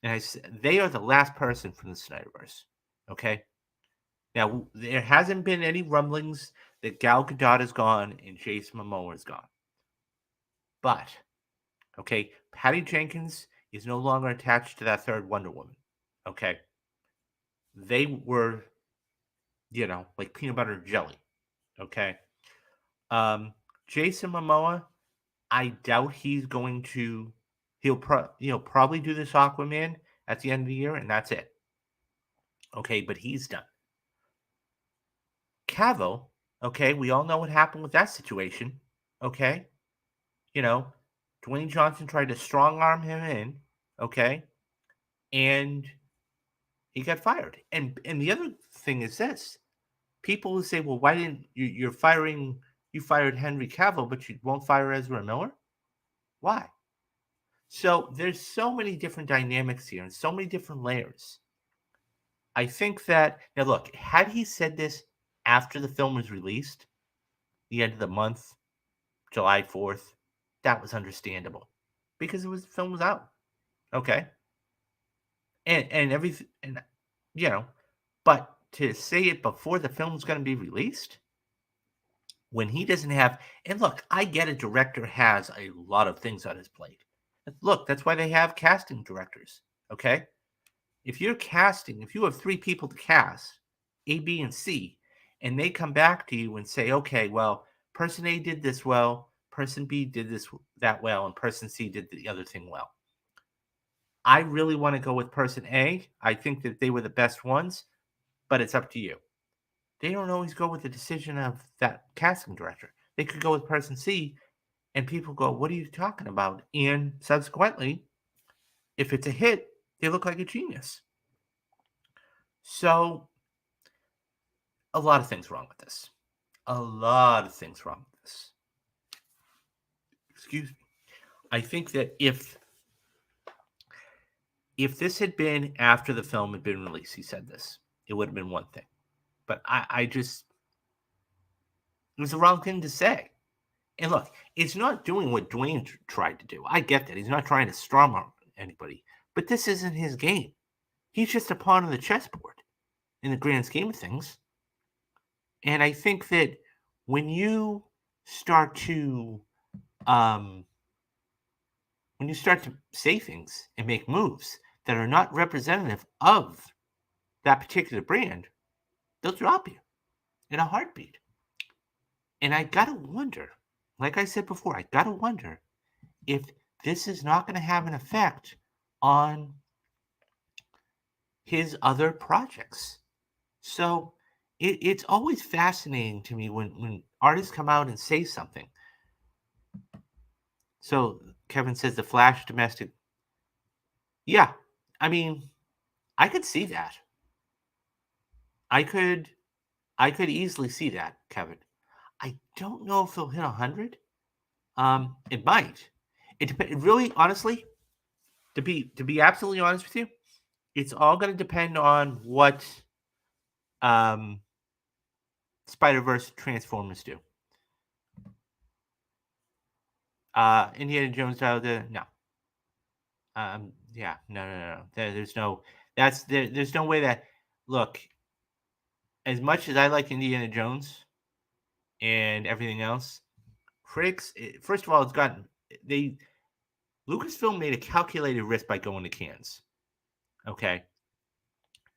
and they are the last person from the Snyderverse. Okay. Now there hasn't been any rumblings that Gal Gadot is gone and Jason Momoa is gone, but okay, Patty Jenkins is no longer attached to that third Wonder Woman. Okay, they were, like peanut butter and jelly. Okay, um, Jason Momoa, I doubt he's going to. Probably do this Aquaman at the end of the year, and that's it. Okay, but he's done. Cavill, okay, we all know what happened with that situation. Okay, you know, Dwayne Johnson tried to strong arm him in. Okay, and he got fired. And the other thing is this: people who say, "Well, why didn't you're firing? You fired Henry Cavill, but you won't fire Ezra Miller? Why?" So there's so many different dynamics here and so many different layers. I think that now look, had he said this after the film was released, the end of the month, July 4th, that was understandable because the film was out. Okay. And everything and you know, but to say it before the film's going to be released when he doesn't have, and look, I get a director has a lot of things on his plate. Look, that's why they have casting directors. Okay. If you're casting, if you have three people to cast, A, B, and C, and they come back to you and say, okay, well, person A did this well, person B did this that well, and person C did the other thing well. I really want to go with person A. I think that they were the best ones, but it's up to you. They don't always go with the decision of that casting director. They could go with person C, and people go, what are you talking about? And subsequently, if it's a hit, they look like a genius. So, a lot of things wrong with this. A lot of things wrong with this. Excuse me. I think that if this had been after the film had been released, he said this, it would have been one thing. But I just it was the wrong thing to say. And look, it's not doing what Dwayne tried to do. I get that. He's not trying to strong arm anybody. But this isn't his game. He's just a pawn on the chessboard in the grand scheme of things. And I think that when you start to um, say things and make moves that are not representative of that particular brand, they'll drop you in a heartbeat. And I gotta wonder, like I said before, I gotta wonder if this is not going to have an effect on his other projects. So it's always fascinating to me when artists come out and say something. So Kevin says the Flash domestic. Yeah, I mean, I could see that. I could easily see that, Kevin. I don't know if he'll hit 100. It might. It depends. Really, honestly, to be absolutely honest with you, it's all going to depend on what um, Spider-Verse Transformers do. Indiana Jones no. Yeah, no. There's no. There's no way that. Look, as much as I like Indiana Jones and everything else, critics. First of all, Lucasfilm made a calculated risk by going to Cannes. Okay,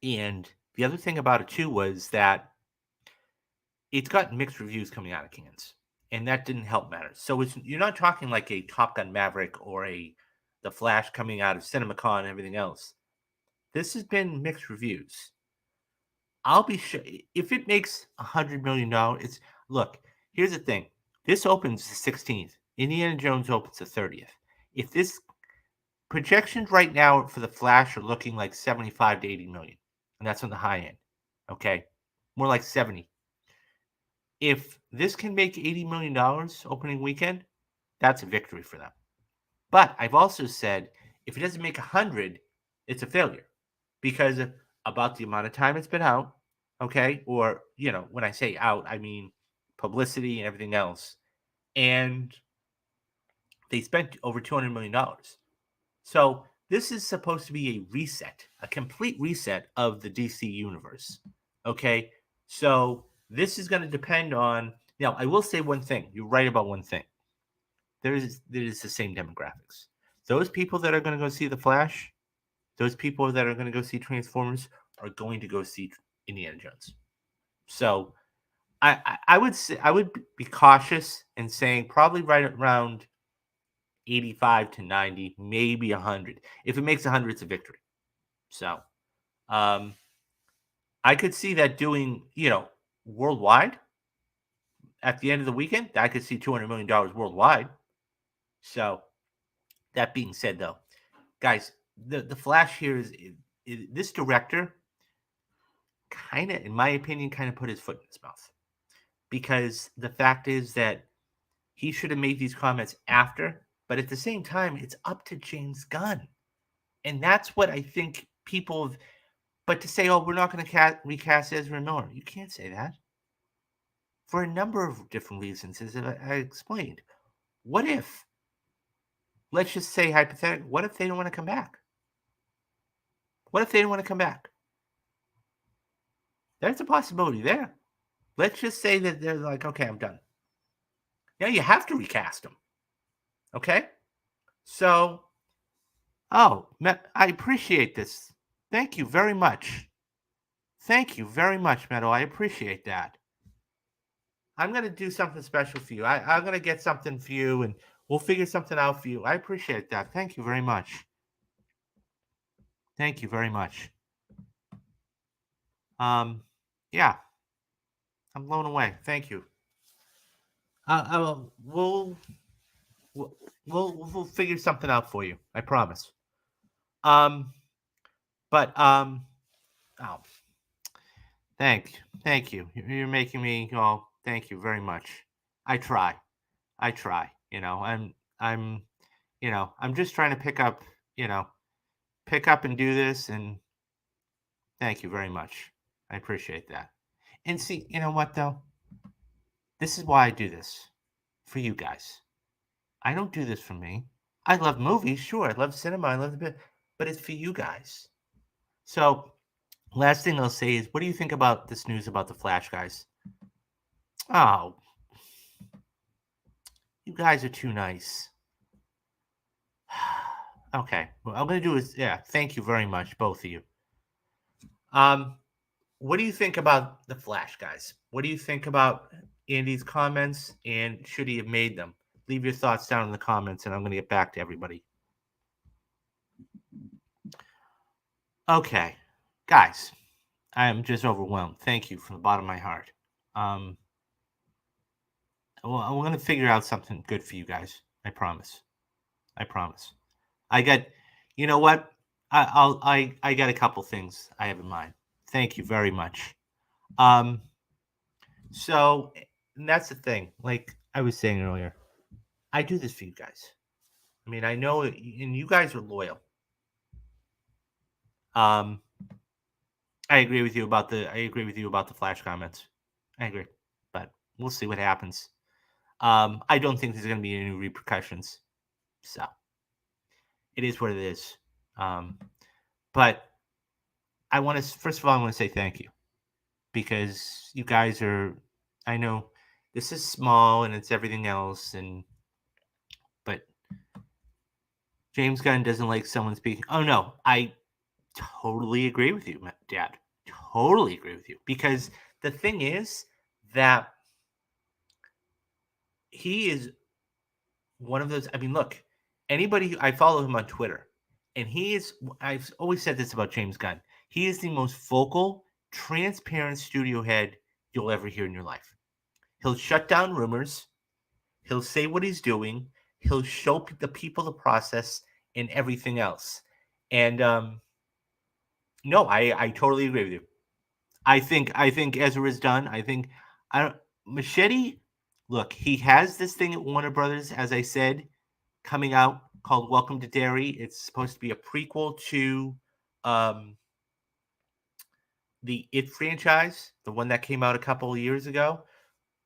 and the other thing about it too was that it's got mixed reviews coming out of Cannes, and that didn't help matters. So you're not talking like a Top Gun Maverick or the Flash coming out of CinemaCon and everything else. This has been mixed reviews. I'll be sure if it makes $100 million. Look. Here's the thing. This opens the 16th. Indiana Jones opens the 30th. If this projections right now for the Flash are looking like 75 to 80 million, and that's on the high end. Okay, more like 70. If this can make $80 million opening weekend, that's a victory for them. But I've also said if it doesn't make 100, it's a failure because about the amount of time it's been out, okay? Or, when I say out, I mean publicity and everything else. And they spent over $200 million. So this is supposed to be a reset, a complete reset of the DC universe. Okay. So this is going to depend on. Now, I will say one thing. You're right about one thing. There is the same demographics. Those people that are going to go see The Flash, those people that are going to go see Transformers are going to go see Indiana Jones. So I would say I would be cautious in saying probably right around 85 to 90, maybe 100. If it makes 100, it's a victory. So um, I could see that doing, worldwide at the end of the weekend. I could see $200 million worldwide. So that being said, though, guys, the Flash here is this director kind of, in my opinion, kind of put his foot in his mouth because the fact is that he should have made these comments after, but at the same time, it's up to James Gunn. And that's what I think people have. But to say, "Oh, we're not going to recast Ezra Miller," you can't say that for a number of different reasons, as I explained. What if, let's just say hypothetically, what if they don't want to come back? What if they don't want to come back? There's a possibility there. Let's just say that they're like, "Okay, I'm done." Now you have to recast them. Okay? So, oh, I appreciate this. Thank you very much. Thank you very much, Meadow. I appreciate that. I'm gonna do something special for you. I'm gonna get something for you, and we'll figure something out for you. I appreciate that. Thank you very much. Thank you very much. Um, yeah, I'm blown away. Thank you. We'll we'll we'll figure something out for you. I promise. Um, but oh, thank you. You're making me. Oh, thank you very much. I try. I try. I'm I'm just trying to pick up and do this. And thank you very much. I appreciate that. And see, you know what though? This is why I do this for you guys. I don't do this for me. I love movies, sure. I love cinema. I love the bit, but it's for you guys. So, last thing I'll say is, what do you think about this news about the Flash, guys? Oh, you guys are too nice. Okay, what I'm gonna do is, yeah. Thank you very much, both of you. Um, what do you think about the Flash, guys? What do you think about Andy's comments, and should he have made them? Leave your thoughts down in the comments, and I'm going to get back to everybody. Okay, guys, I am just overwhelmed. Thank you from the bottom of my heart. Well, I'm going to figure out something good for you guys. I promise. I promise. I got, you know what? I got a couple things I have in mind. Thank you very much. Um, So, and that's the thing. Like I was saying earlier, I do this for you guys. I mean, I know, and you guys are loyal. Um, I agree with you about the Flash comments. I agree, but we'll see what happens. I don't think there's going to be any repercussions. So it is what it is. But I want to first of all, I want to say thank you because you guys are. I know this is small and it's everything else, but James Gunn doesn't like someone speaking. Oh no, I totally agree with you, Dad. Totally agree with you because the thing is that he is one of those. I mean, look, I follow him on Twitter, and he is. I've always said this about James Gunn. He is the most vocal, transparent studio head you'll ever hear in your life. He'll shut down rumors. He'll say what he's doing. He'll show the people the process and everything else. And no, I totally agree with you. I think Ezra is done. I think I don't. Machete, look, he has this thing at Warner Brothers, as I said, coming out called Welcome to Derry. It's supposed to be a prequel to um, the It franchise, the one that came out a couple of years ago.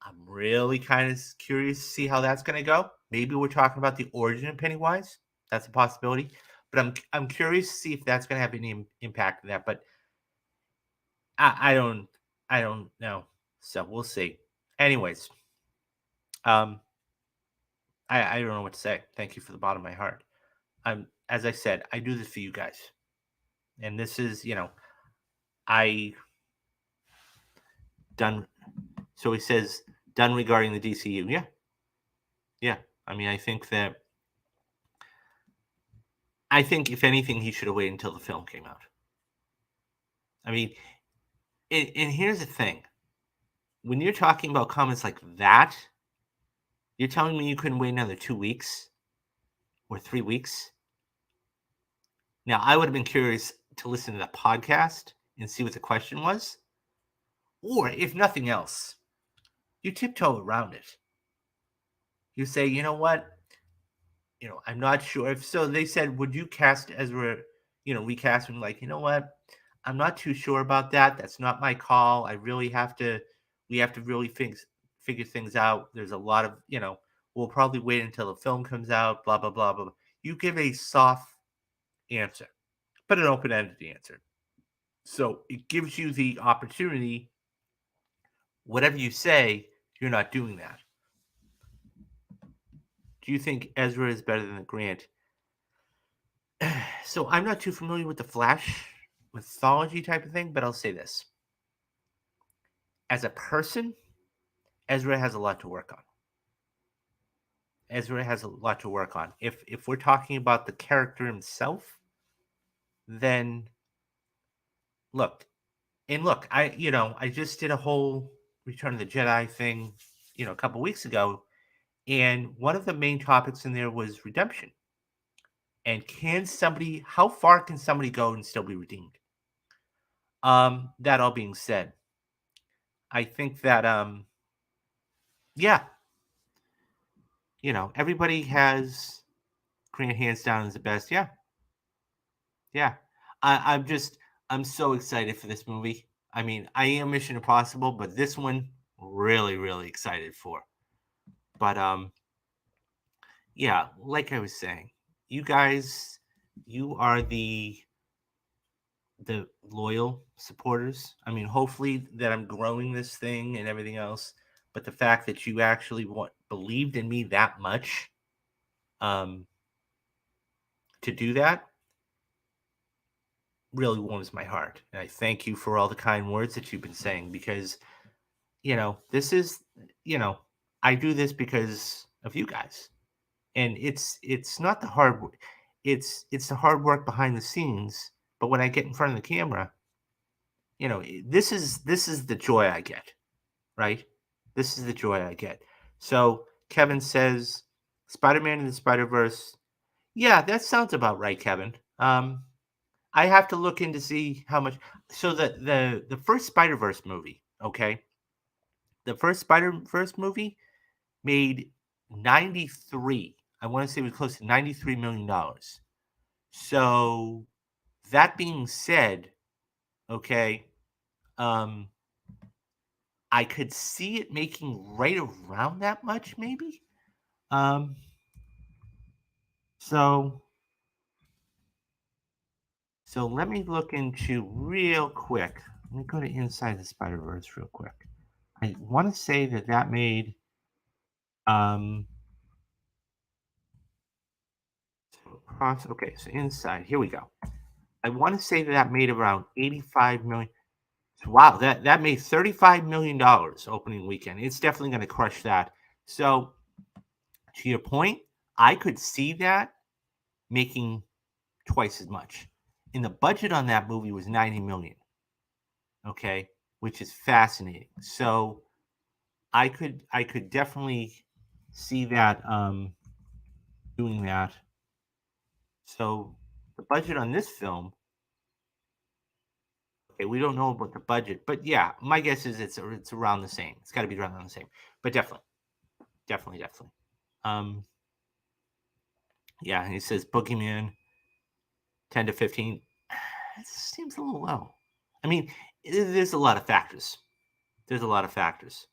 I'm really kind of curious to see how that's going to go. Maybe we're talking about the origin of Pennywise. That's a possibility. But I'm curious to see if that's going to have any impact on that. But I don't know. So we'll see. Anyways, um, I don't know what to say. Thank you for the bottom of my heart. As I said, I do this for you guys, and this is I done. So he says done regarding the DCU. Yeah, yeah. I mean, I think if anything, he should have waited until the film came out. I mean, and here's the thing: when you're talking about comments like that, you're telling me you couldn't wait another 2 weeks or 3 weeks. Now, I would have been curious to listen to the podcast and see what the question was, or if nothing else, you tiptoe around it. You say, you know what? I'm not sure if so. They said, would you cast Ezra, recast him? Like, you know what? I'm not too sure about that. That's not my call. We have to really figure things out. There's a lot of, we'll probably wait until the film comes out, blah, blah, blah, blah. You give a soft answer, but an open ended answer. So it gives you the opportunity, whatever you say, you're not doing that. Do you think Ezra is better than Grant? So I'm not too familiar with the Flash mythology type of thing, but I'll say this. As a person, Ezra has a lot to work on. Ezra has a lot to work on. If we're talking about the character himself, then look, I just did a whole Return of the Jedi thing, a couple weeks ago, and one of the main topics in there was redemption. And how far can somebody go and still be redeemed? That all being said, I think that yeah, everybody has Grant hands down as the best. Yeah, yeah. I'm so excited for this movie. I mean, I am Mission Impossible, but this one really, really excited for. But yeah, like I was saying, you guys, you are the loyal supporters. I mean, hopefully that I'm growing this thing and everything else, but the fact that you actually believed in me that much um, to do that really warms my heart. And I thank you for all the kind words that you've been saying because, this is, you know, I do this because of you guys. And it's not the it's the hard work behind the scenes, but when I get in front of the camera, this is the joy I get, right? This is the joy I get. So Kevin says Spider-Man in the Spider-Verse. Yeah, that sounds about right, Kevin. I have to look in to see how much. So the first Spider-Verse movie, okay, the first Spider-Verse movie made 93. I want to say it was close to $93 million. So that being said, okay, um, I could see it making right around that much, maybe. Um, so so let me look into real quick. Let me go to Inside the Spider Verse real quick. I want to say that made um cross. Okay, so inside. Here we go. I want to say that made around 85 million. Wow, that made $35 million opening weekend. It's definitely going to crush that. So to your point, I could see that making twice as much. And the budget on that movie was 90 million. Okay, which is fascinating. So I could definitely see that doing that. So the budget on this film Okay, we don't know about the budget, but yeah, my guess is it's around the same. It's got to be around the same, but definitely, definitely, definitely. Um, yeah, he says Boogeyman 10 to 15. It seems a little low. I mean, there's a lot of factors. There's a lot of factors.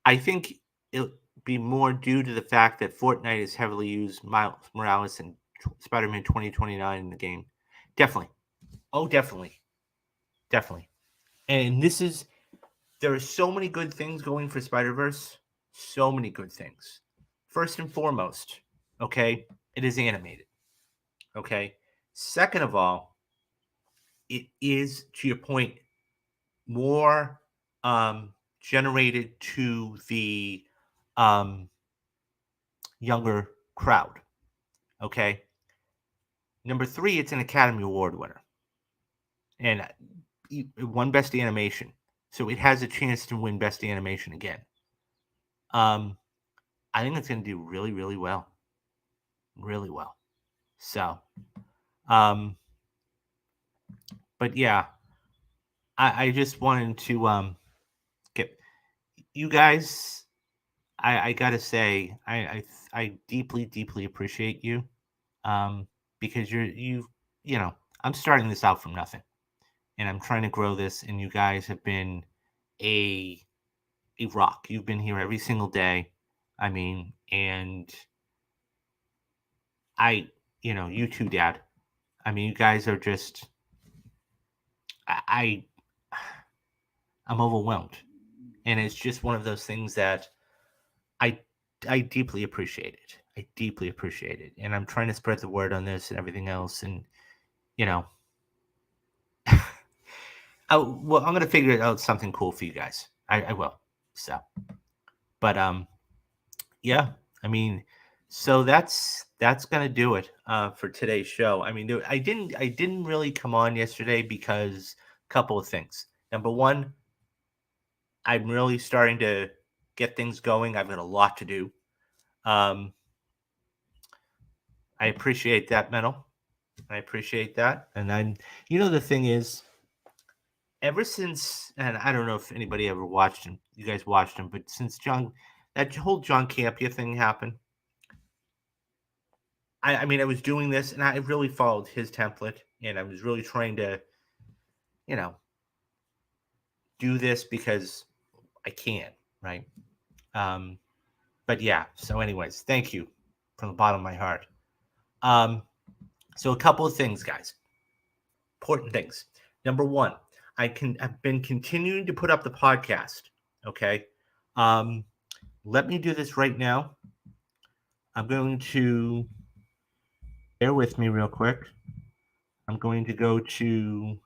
I think it'll be more due to the fact that Fortnite has heavily used Miles Morales and Spider-Man 2029 in the game. Definitely. Oh, definitely. Definitely. And there are so many good things going for Spider-Verse. So many good things. First and foremost, okay, it is animated. Okay. Second of all, it is, to your point, more generated to the um, younger crowd. Okay. Number three, it's an Academy Award winner and it won Best Animation. So it has a chance to win Best Animation again. Um, I think it's going to do really, really well. Really well. So, um, but yeah, I just wanted to get you guys. I gotta say, I deeply, deeply appreciate you because you know, I'm starting this out from nothing and I'm trying to grow this, and you guys have been a a rock. You've been here every single day. I mean, and you too, Dad. I mean, you guys are just I I'm overwhelmed, and it's just one of those things that I I deeply appreciate it. I deeply appreciate it, and I'm trying to spread the word on this and everything else, and you know, well, I'm gonna figure out something cool for you guys. I will. So, but yeah, I mean, so that's gonna do it for today's show. I mean, I didn't really come on yesterday because a couple of things. Number one, I'm really starting to get things going. I've got a lot to do. Um, I appreciate that, Metal. I appreciate that. And then, the thing is, ever since, and I don't know if anybody ever watched him, you guys watched him, but since that whole John Campia thing happened, I mean, I was doing this and I really followed his template and I was really trying to, you know, do this because I can, right? Um, but yeah, so anyways, thank you from the bottom of my heart. Um, so a couple of things, guys. Important things. Number one, I've been continuing to put up the podcast. Okay. Um, let me do this right now. I'm going to bear with me real quick. I'm going to go to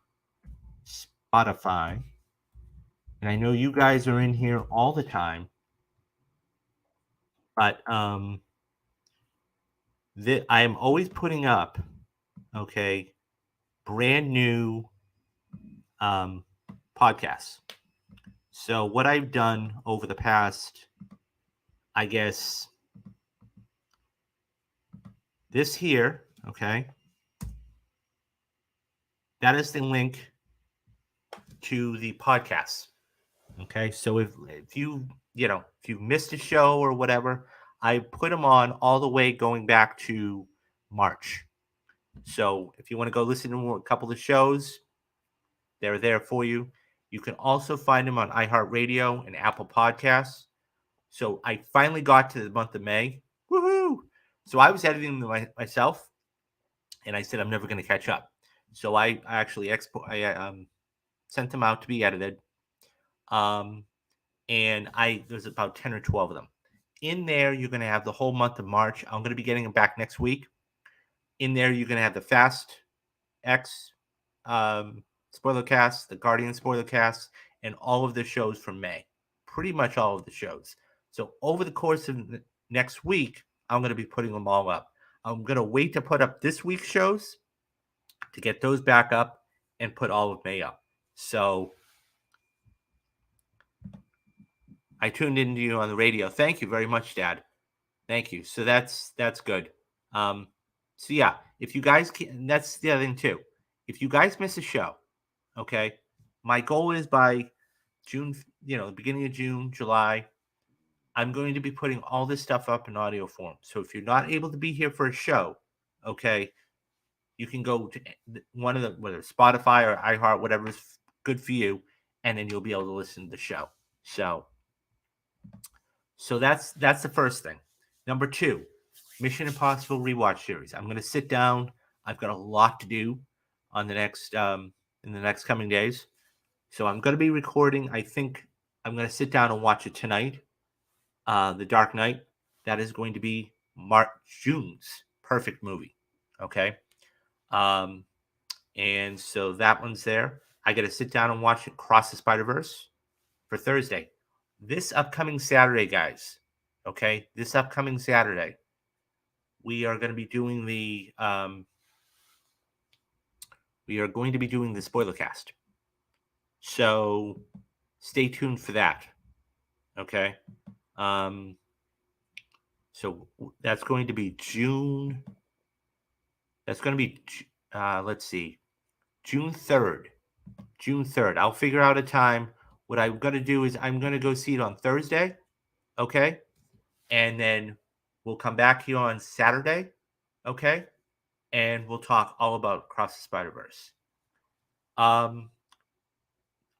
Spotify. And I know you guys are in here all the time, but I am always putting up, okay, brand new um, podcasts. So what I've done over the past, I guess, this here, okay, that is the link to the podcast. Okay, so if if you missed a show or whatever, I put them on all the way going back to March. So if you want to go listen to a couple of shows, they're there for you. You can also find them on iHeartRadio and Apple Podcasts. So I finally got to the month of May. Woohoo! So I was editing them myself, and I said I'm never going to catch up. So I actually sent them out to be edited. Um, and there's about 10 or 12 of them. In there, you're going to have the whole month of March. I'm going to be getting them back next week. In there, you're going to have the Fast X spoiler cast, the Guardian spoiler cast, and all of the shows from May. Pretty much all of the shows. So over the course of next week, I'm going to be putting them all up. I'm going to wait to put up this week's shows to get those back up and put all of May up. So I tuned into you on the radio. Thank you very much, Dad. Thank you. So that's good. So yeah, if you guys can, that's the other thing too. If you guys miss a show, Okay. My goal is by June, the beginning of June, July, I'm going to be putting all this stuff up in audio form. So if you're not able to be here for a show, okay, you can go to one of the, whether it's Spotify or iHeart, whatever is good for you, and then you'll be able to listen to the show. So that's the first thing. Number two, Mission Impossible rewatch series. I'm going to sit down. I've got a lot to do on the next in the next coming days. So I'm going to be recording. I think I'm going to sit down and watch it tonight. The Dark Knight. That is going to be June's perfect movie. Okay. Um, and so that one's there. I got to sit down and watch it, Cross the Spider Verse, for Thursday. This upcoming Saturday, guys. Okay, this upcoming Saturday, we are going to be doing the spoiler cast. So stay tuned for that. Okay. Um, so that's going to be June. That's going to be let's see, June 3rd. June 3rd. I'll figure out a time. What I'm going to do is I'm going to go see it on Thursday. Okay. And then we'll come back here on Saturday. Okay. And we'll talk all about Cross the Spider Verse.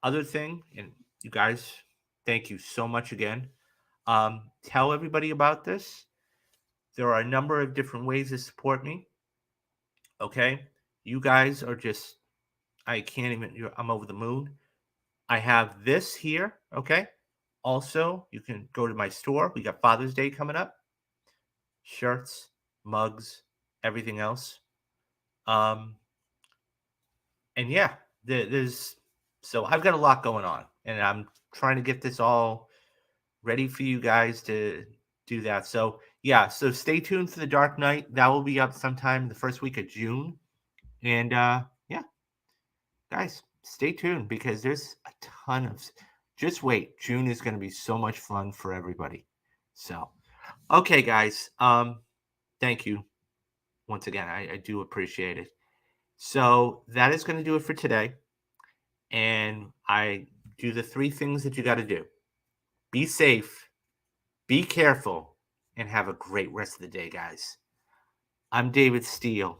Other thing, and you guys, thank you so much again. Tell everybody about this. There are a number of different ways to support me. Okay. You guys are just, I can't even, I'm over the moon. I have this here. Okay. Also, you can go to my store. We got Father's Day coming up. Shirts, mugs, everything else. And yeah, there's so I've got a lot going on, and I'm trying to get this all ready for you guys to do that. So yeah, so stay tuned for the Dark Knight. That will be up sometime the first week of June. And yeah, guys, stay tuned because there's a ton of just wait. June is going to be so much fun for everybody. So okay, guys. Thank you once again. I do appreciate it. So that is going to do it for today. And I do the three things that you got to do: be safe, be careful, and have a great rest of the day, guys. I'm David Steele.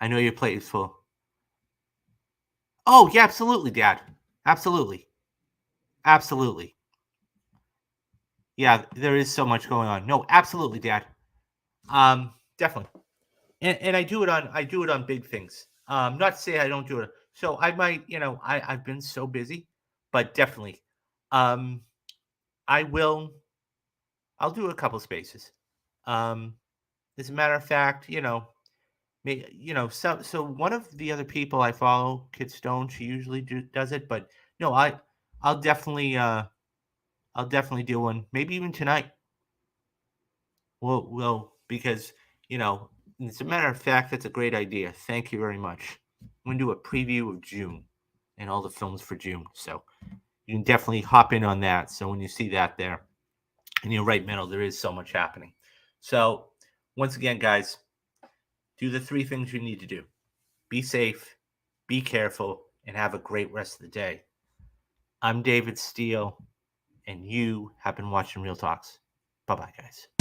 I know your plate is full. Oh, yeah, absolutely, Dad. Absolutely. Absolutely. Yeah, there is so much going on. No, absolutely, Dad. Definitely. And I do it on big things. Not to say I don't do it. So I might, I've been so busy, but definitely. Um, I will I'll do a couple spaces. Um, as a matter of fact, so one of the other people I follow, Kid Stone, she usually does it, but no, I'll definitely I'll definitely do one, maybe even tonight. We'll because you know, as a matter of fact, that's a great idea. Thank you very much. I'm gonna do a preview of June and all the films for June, so you can definitely hop in on that. So when you see that there, in your right middle, there is so much happening. So once again, guys, do the three things you need to do: be safe, be careful, and have a great rest of the day. I'm David Steele, and you have been watching Real Talks. Bye bye, guys.